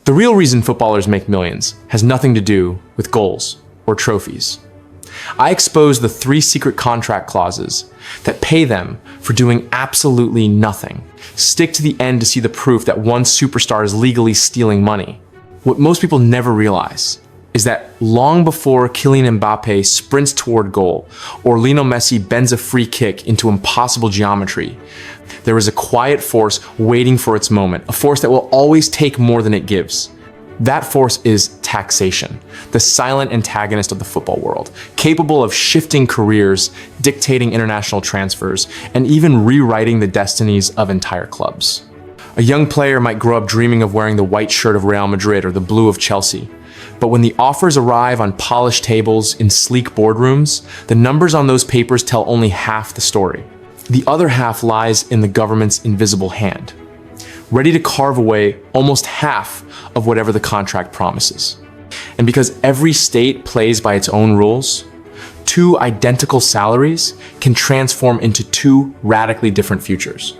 The real reason footballers make millions has nothing to do with goals or trophies. I expose the 3 secret contract clauses that pay them for doing absolutely nothing. Stick to the end to see the proof that one superstar is legally stealing money. What most people never realize is that long before Kylian Mbappe sprints toward goal or Lionel Messi bends a free kick into impossible geometry, there is a quiet force waiting for its moment, a force that will always take more than it gives. That force is taxation, the silent antagonist of the football world, capable of shifting careers, dictating international transfers, and even rewriting the destinies of entire clubs. A young player might grow up dreaming of wearing the white shirt of Real Madrid or the blue of Chelsea. But when the offers arrive on polished tables in sleek boardrooms, the numbers on those papers tell only half the story. The other half lies in the government's invisible hand, ready to carve away almost half of whatever the contract promises. And because every state plays by its own rules, 2 identical salaries can transform into 2 radically different futures.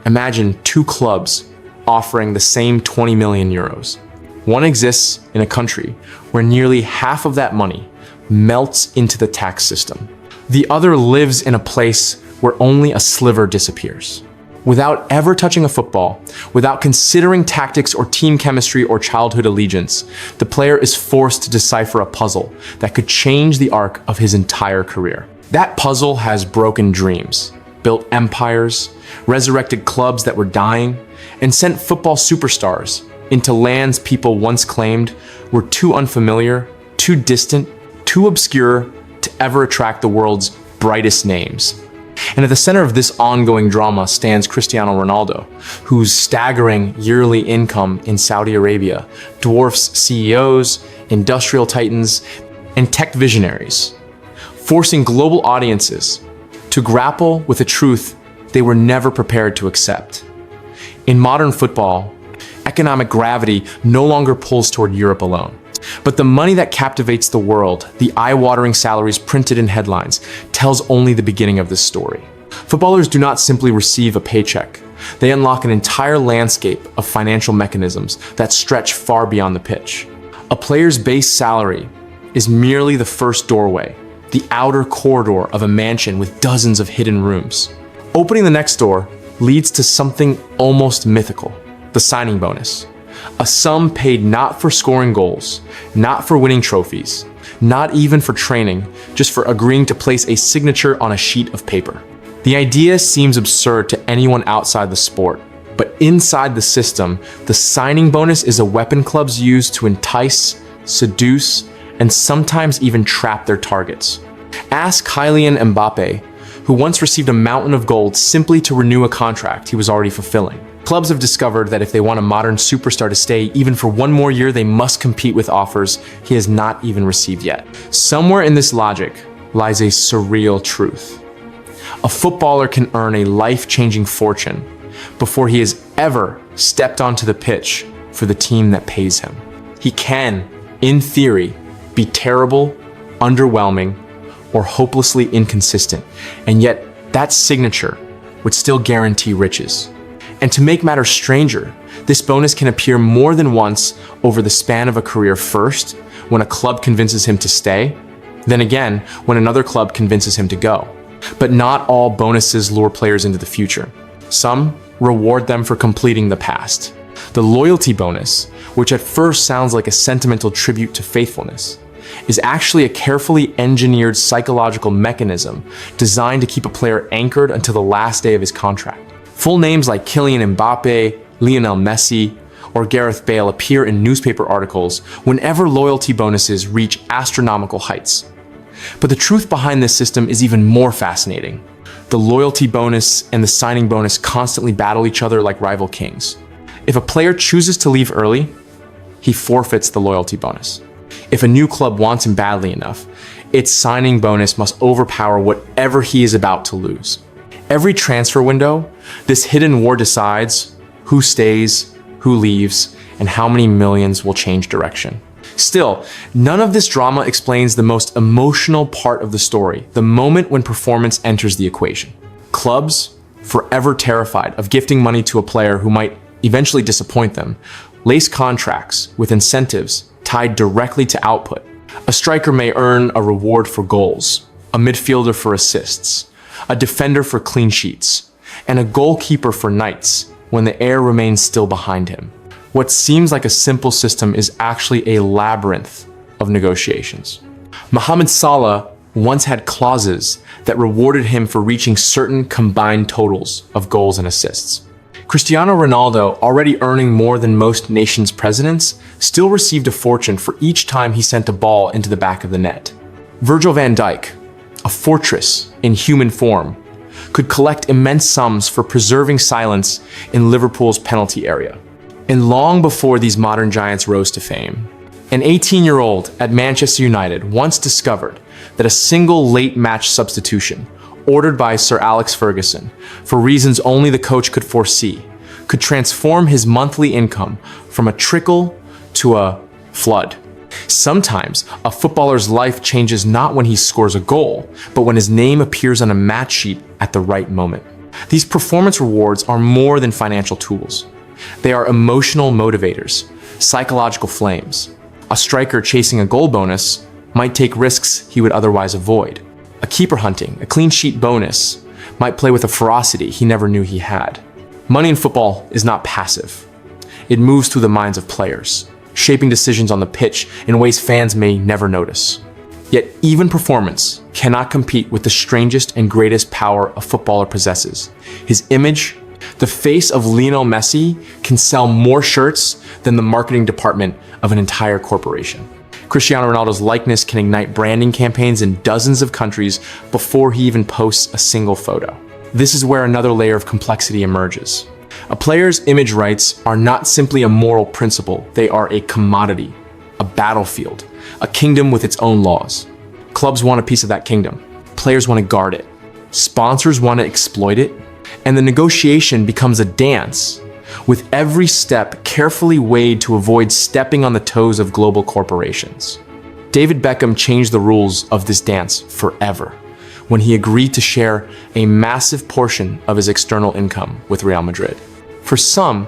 Imagine 2 clubs offering the same 20 million euros. One exists in a country where nearly half of that money melts into the tax system. The other lives in a place where only a sliver disappears. Without ever touching a football, without considering tactics or team chemistry or childhood allegiance, the player is forced to decipher a puzzle that could change the arc of his entire career. That puzzle has broken dreams, built empires, resurrected clubs that were dying, and sent football superstars into lands people once claimed were too unfamiliar, too distant, too obscure to ever attract the world's brightest names. And at the center of this ongoing drama stands Cristiano Ronaldo, whose staggering yearly income in Saudi Arabia dwarfs CEOs, industrial titans, and tech visionaries, forcing global audiences to grapple with a truth they were never prepared to accept. In modern football, economic gravity no longer pulls toward Europe alone. But the money that captivates the world, the eye-watering salaries printed in headlines, tells only the beginning of this story. Footballers do not simply receive a paycheck. They unlock an entire landscape of financial mechanisms that stretch far beyond the pitch. A player's base salary is merely the first doorway, the outer corridor of a mansion with dozens of hidden rooms. Opening the next door leads to something almost mythical, the signing bonus. A sum paid not for scoring goals, not for winning trophies, not even for training, just for agreeing to place a signature on a sheet of paper. The idea seems absurd to anyone outside the sport, but inside the system, the signing bonus is a weapon clubs use to entice, seduce, and sometimes even trap their targets. Ask Kylian Mbappe, who once received a mountain of gold simply to renew a contract he was already fulfilling. Clubs have discovered that if they want a modern superstar to stay even for one more year, they must compete with offers he has not even received yet. Somewhere in this logic lies a surreal truth. A footballer can earn a life-changing fortune before he has ever stepped onto the pitch for the team that pays him. He can, in theory, be terrible, underwhelming, or hopelessly inconsistent, and yet that signature would still guarantee riches. And to make matters stranger, this bonus can appear more than once over the span of a career. First, when a club convinces him to stay, then again, when another club convinces him to go. But not all bonuses lure players into the future. Some reward them for completing the past. The loyalty bonus, which at first sounds like a sentimental tribute to faithfulness, is actually a carefully engineered psychological mechanism designed to keep a player anchored until the last day of his contract. Full names like Kylian Mbappe, Lionel Messi, or Gareth Bale appear in newspaper articles whenever loyalty bonuses reach astronomical heights. But the truth behind this system is even more fascinating. The loyalty bonus and the signing bonus constantly battle each other like rival kings. If a player chooses to leave early, he forfeits the loyalty bonus. If a new club wants him badly enough, its signing bonus must overpower whatever he is about to lose. Every transfer window, this hidden war decides who stays, who leaves, and how many millions will change direction. Still, none of this drama explains the most emotional part of the story, the moment when performance enters the equation. Clubs, forever terrified of gifting money to a player who might eventually disappoint them, lace contracts with incentives tied directly to output. A striker may earn a reward for goals, a midfielder for assists, a defender for clean sheets, and a goalkeeper for nights when the air remains still behind him. What seems like a simple system is actually a labyrinth of negotiations. Mohamed Salah once had clauses that rewarded him for reaching certain combined totals of goals and assists. Cristiano Ronaldo, already earning more than most nations' presidents, still received a fortune for each time he sent a ball into the back of the net. Virgil van Dijk, a fortress in human form, could collect immense sums for preserving silence in Liverpool's penalty area. And long before these modern giants rose to fame, an 18-year-old at Manchester United once discovered that a single late match substitution, ordered by Sir Alex Ferguson for reasons only the coach could foresee, could transform his monthly income from a trickle to a flood. Sometimes a footballer's life changes not when he scores a goal, but when his name appears on a match sheet at the right moment. These performance rewards are more than financial tools. They are emotional motivators, psychological flames. A striker chasing a goal bonus might take risks he would otherwise avoid. A keeper hunting a clean sheet bonus might play with a ferocity he never knew he had. Money in football is not passive. It moves through the minds of players, shaping decisions on the pitch in ways fans may never notice. Yet even performance cannot compete with the strangest and greatest power a footballer possesses: his image. The face of Lionel Messi can sell more shirts than the marketing department of an entire corporation. Cristiano Ronaldo's likeness can ignite branding campaigns in dozens of countries before he even posts a single photo. This is where another layer of complexity emerges. A player's image rights are not simply a moral principle, they are a commodity, a battlefield, a kingdom with its own laws. Clubs want a piece of that kingdom. Players want to guard it. Sponsors want to exploit it. And the negotiation becomes a dance, with every step carefully weighed to avoid stepping on the toes of global corporations. David Beckham changed the rules of this dance forever when he agreed to share a massive portion of his external income with Real Madrid. For some,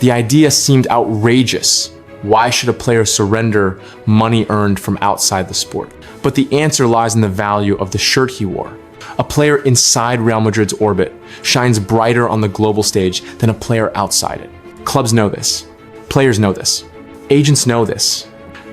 the idea seemed outrageous. Why should a player surrender money earned from outside the sport? But the answer lies in the value of the shirt he wore. A player inside Real Madrid's orbit shines brighter on the global stage than a player outside it. Clubs know this. Players know this. Agents know this.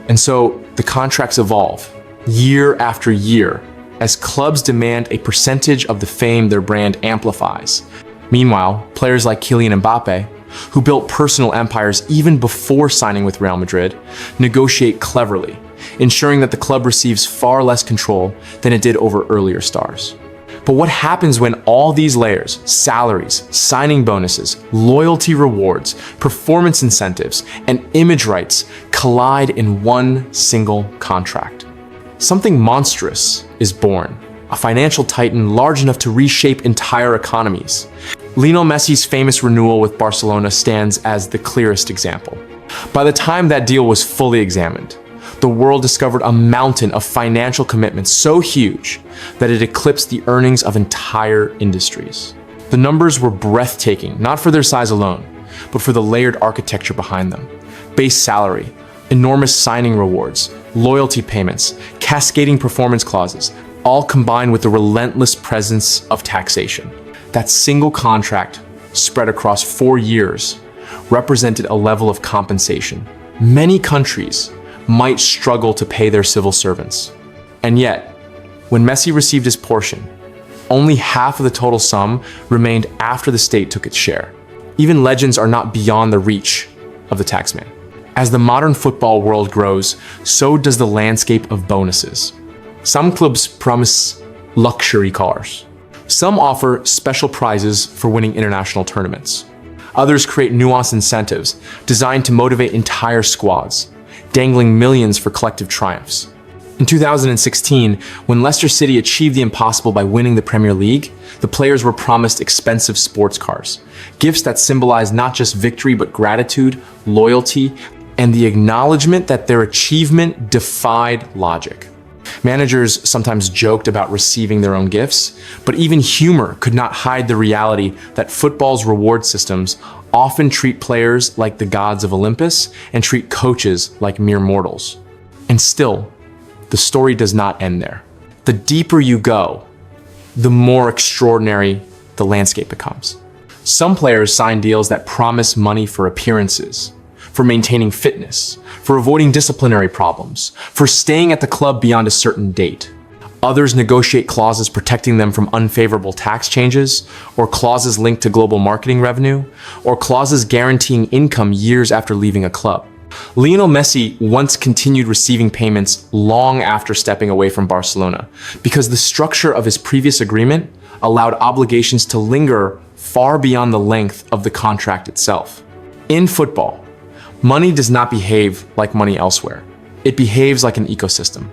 And so the contracts evolve year after year as clubs demand a percentage of the fame their brand amplifies. Meanwhile, players like Kylian Mbappe, who built personal empires even before signing with Real Madrid, negotiate cleverly, ensuring that the club receives far less control than it did over earlier stars. But what happens when all these layers, salaries, signing bonuses, loyalty rewards, performance incentives, and image rights collide in one single contract? Something monstrous is born, a financial titan large enough to reshape entire economies. Lionel Messi's famous renewal with Barcelona stands as the clearest example. By the time that deal was fully examined, the world discovered a mountain of financial commitments so huge that it eclipsed the earnings of entire industries. The numbers were breathtaking, not for their size alone, but for the layered architecture behind them. Base salary, enormous signing rewards, loyalty payments, cascading performance clauses, all combined with the relentless presence of taxation. That single contract, spread across 4 years, represented a level of compensation many countries might struggle to pay their civil servants. And yet, when Messi received his portion, only half of the total sum remained after the state took its share. Even legends are not beyond the reach of the taxman. As the modern football world grows, so does the landscape of bonuses. Some clubs promise luxury cars. Some offer special prizes for winning international tournaments. Others create nuanced incentives designed to motivate entire squads, dangling millions for collective triumphs. In 2016, when Leicester City achieved the impossible by winning the Premier League, the players were promised expensive sports cars, gifts that symbolized not just victory but gratitude, loyalty, and the acknowledgement that their achievement defied logic. Managers sometimes joked about receiving their own gifts, but even humor could not hide the reality that football's reward systems often treat players like the gods of Olympus and treat coaches like mere mortals. And still, the story does not end there. The deeper you go, the more extraordinary the landscape becomes. Some players sign deals that promise money for appearances, for maintaining fitness, for avoiding disciplinary problems, for staying at the club beyond a certain date. Others negotiate clauses protecting them from unfavorable tax changes, or clauses linked to global marketing revenue, or clauses guaranteeing income years after leaving a club. Lionel Messi once continued receiving payments long after stepping away from Barcelona because the structure of his previous agreement allowed obligations to linger far beyond the length of the contract itself. In football, money does not behave like money elsewhere. It behaves like an ecosystem.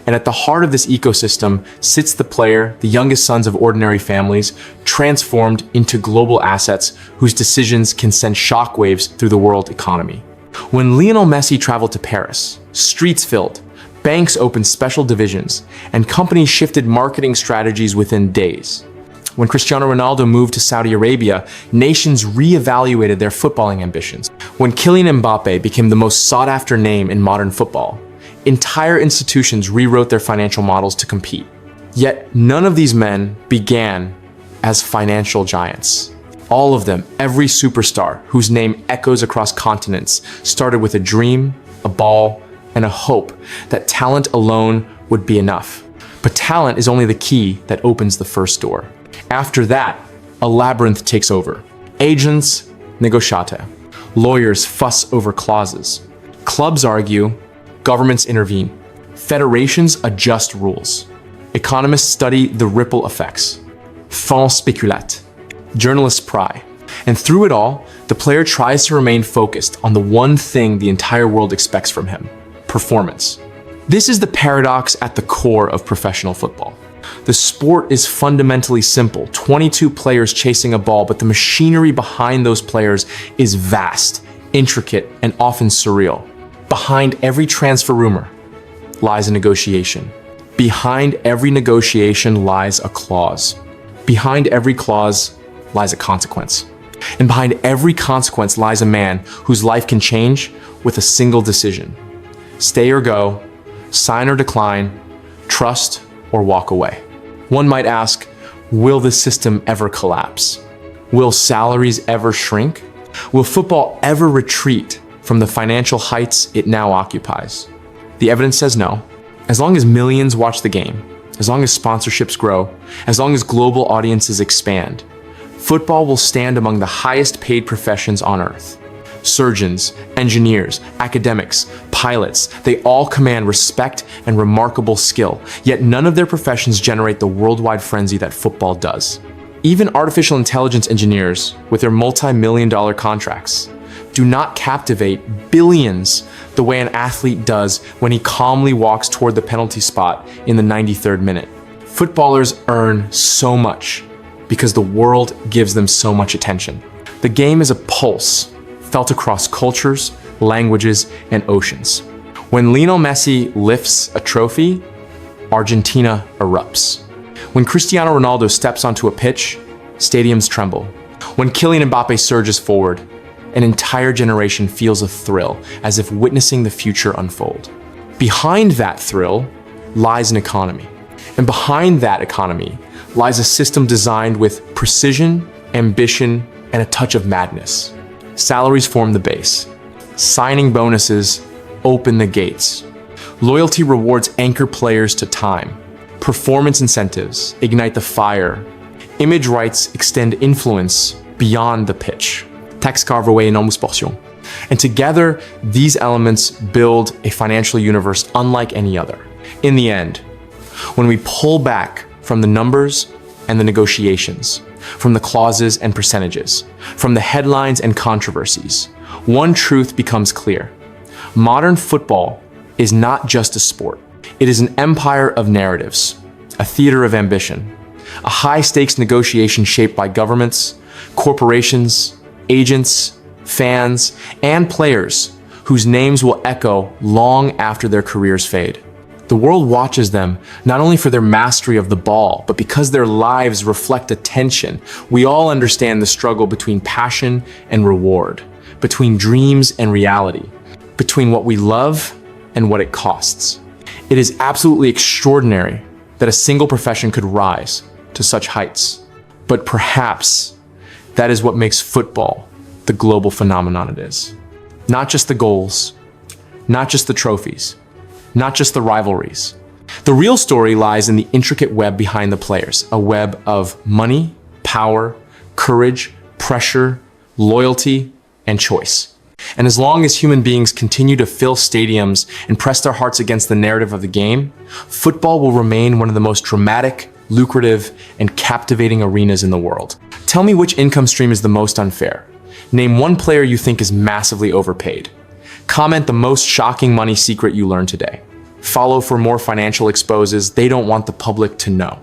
And at the heart of this ecosystem sits the player, the youngest sons of ordinary families, transformed into global assets whose decisions can send shockwaves through the world economy. When Lionel Messi traveled to Paris, streets filled, banks opened special divisions, and companies shifted marketing strategies within days. When Cristiano Ronaldo moved to Saudi Arabia, nations re-evaluated their footballing ambitions. When Kylian Mbappe became the most sought-after name in modern football, entire institutions rewrote their financial models to compete. Yet none of these men began as financial giants. All of them, every superstar whose name echoes across continents, started with a dream, a ball, and a hope that talent alone would be enough. But talent is only the key that opens the first door. After that, a labyrinth takes over. Agents negotiate. Lawyers fuss over clauses. Clubs argue. Governments intervene. Federations adjust rules. Economists study the ripple effects. Fonds spéculent. Journalists pry. And through it all, the player tries to remain focused on the one thing the entire world expects from him: performance. This is the paradox at the core of professional football. The sport is fundamentally simple: 22 players chasing a ball, but the machinery behind those players is vast, intricate, and often surreal. Behind every transfer rumor lies a negotiation. Behind every negotiation lies a clause. Behind every clause lies a consequence. And behind every consequence lies a man whose life can change with a single decision: stay or go, sign or decline, trust or walk away. One might ask, will this system ever collapse? Will salaries ever shrink? Will football ever retreat from the financial heights it now occupies? The evidence says no. As long as millions watch the game, as long as sponsorships grow, as long as global audiences expand, football will stand among the highest paid professions on earth. Surgeons, engineers, academics, pilots, they all command respect and remarkable skill, yet none of their professions generate the worldwide frenzy that football does. Even artificial intelligence engineers, with their multi-million-dollar contracts, do not captivate billions the way an athlete does when he calmly walks toward the penalty spot in the 93rd minute. Footballers earn so much because the world gives them so much attention. The game is a pulse felt across cultures, languages, and oceans. When Lionel Messi lifts a trophy, Argentina erupts. When Cristiano Ronaldo steps onto a pitch, stadiums tremble. When Kylian Mbappe surges forward, an entire generation feels a thrill, as if witnessing the future unfold. Behind that thrill lies an economy. And behind that economy lies a system designed with precision, ambition, and a touch of madness. Salaries form the base. Signing bonuses open the gates. Loyalty rewards anchor players to time. Performance incentives ignite the fire. Image rights extend influence beyond the pitch. Tax carve away enormous portion. And together, these elements build a financial universe unlike any other. In the end, when we pull back from the numbers and the negotiations, from the clauses and percentages, from the headlines and controversies, one truth becomes clear. Modern football is not just a sport. It is an empire of narratives, a theater of ambition, a high-stakes negotiation shaped by governments, corporations, agents, fans, and players whose names will echo long after their careers fade. The world watches them not only for their mastery of the ball, but because their lives reflect attention. We all understand the struggle between passion and reward, between dreams and reality, between what we love and what it costs. It is absolutely extraordinary that a single profession could rise to such heights. But perhaps that is what makes football the global phenomenon it is. Not just the goals, not just the trophies, not just the rivalries. The real story lies in the intricate web behind the players, a web of money, power, courage, pressure, loyalty, and choice. And as long as human beings continue to fill stadiums and press their hearts against the narrative of the game, football will remain one of the most dramatic, lucrative, and captivating arenas in the world. Tell me which income stream is the most unfair. Name one player you think is massively overpaid. Comment the most shocking money secret you learned today. Follow for more financial exposes they don't want the public to know.